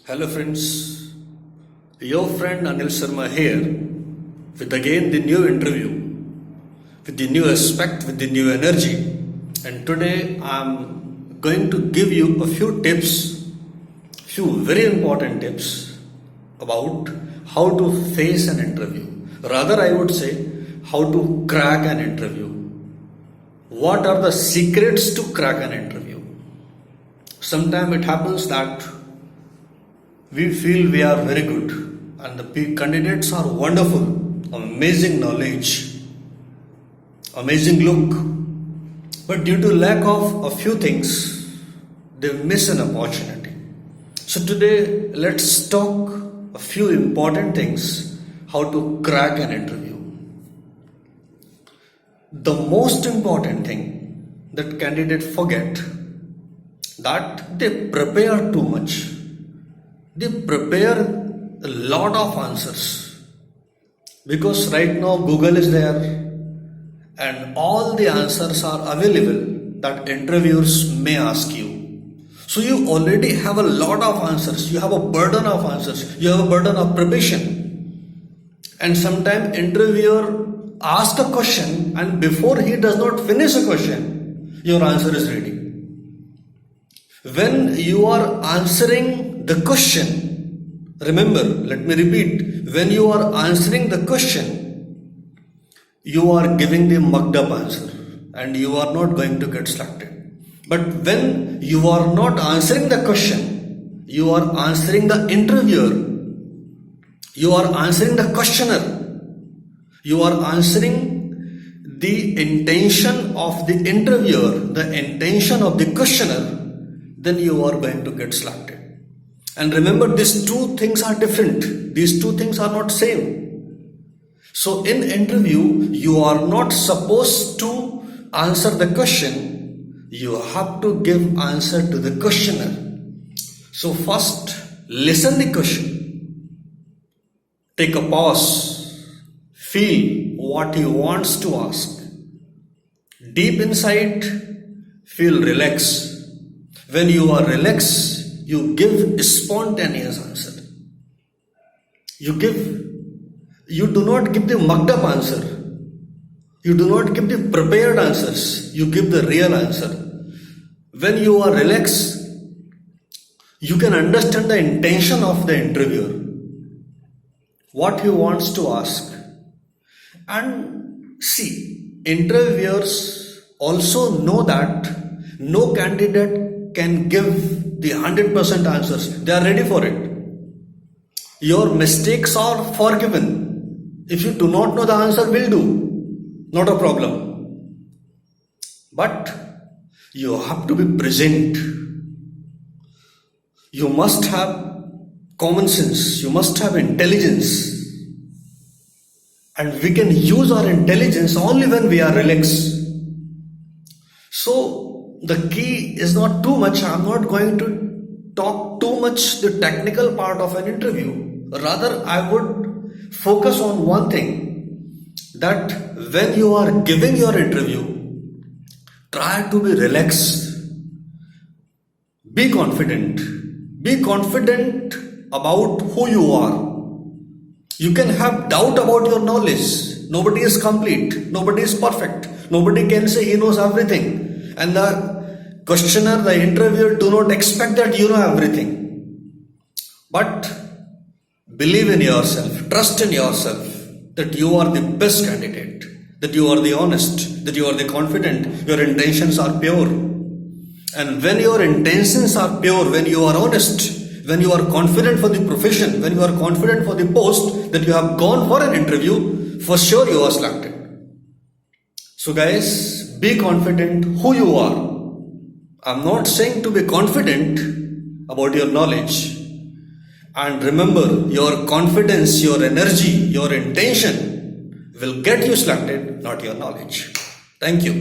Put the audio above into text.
Hello friends, your friend Anil Sharma here with again the new interview, with the new aspect, with the new energy. And today I'm going to give you a few tips, few very important tips about how to face an interview. Rather, I would say how to crack an interview. What are the secrets to crack an interview? Sometimes it happens that we feel we are very good and the candidates are wonderful, amazing knowledge, amazing look, but due to lack of a few things, they miss an opportunity. So today, let's talk a few important things how to crack an interview. The most important thing that candidates forget that they prepare too much. They prepare a lot of answers because right now Google is there and all the answers are available that interviewers may ask you. So you already have a lot of answers. You have a burden of answers. You have a burden of preparation. And sometimes interviewer asks a question and before he does not finish a question, your answer is ready. When you are answering the question, remember, let me repeat, when you are answering the question, you are giving the mucked up answer and you are not going to get selected. But when you are not answering the question, you are answering the interviewer, you are answering the questioner, you are answering the intention of the interviewer, the intention of the questioner, then you are going to get selected. And remember, these two things are different. These two things are not same. So in interview, you are not supposed to answer the question. You have to give answer to the questioner. So first, listen the question. Take a pause. Feel what he wants to ask. Deep inside, feel relaxed. When you are relaxed, you give a spontaneous answer. You do not give the mucked up answer. You do not give the prepared answers. You give the real answer. When you are relaxed, you can understand the intention of the interviewer, what he wants to ask. And see, interviewers also know that no candidate can give the 100% answers. They are ready for it. Your mistakes are forgiven. If you do not know the answer, will do. Not a problem. But you have to be present. You must have common sense. You must have intelligence. And we can use our intelligence only when we are relaxed. So, the key is not too much. I'm not going to talk too much the technical part of an interview. Rather, I would focus on one thing, that when you are giving your interview, try to be relaxed. Be confident. Be confident about who you are. You can have doubt about your knowledge. Nobody is complete. Nobody is perfect. Nobody can say he knows everything. And the questioner, the interviewer do not expect that you know everything. But believe in yourself, trust in yourself that you are the best candidate, that you are the honest, that you are the confident, your intentions are pure. And when your intentions are pure, when you are honest, when you are confident for the profession, when you are confident for the post that you have gone for an interview, for sure you are selected. So guys, be confident who you are. I'm not saying to be confident about your knowledge. And remember, your confidence, your energy, your intention will get you selected, not your knowledge. Thank you.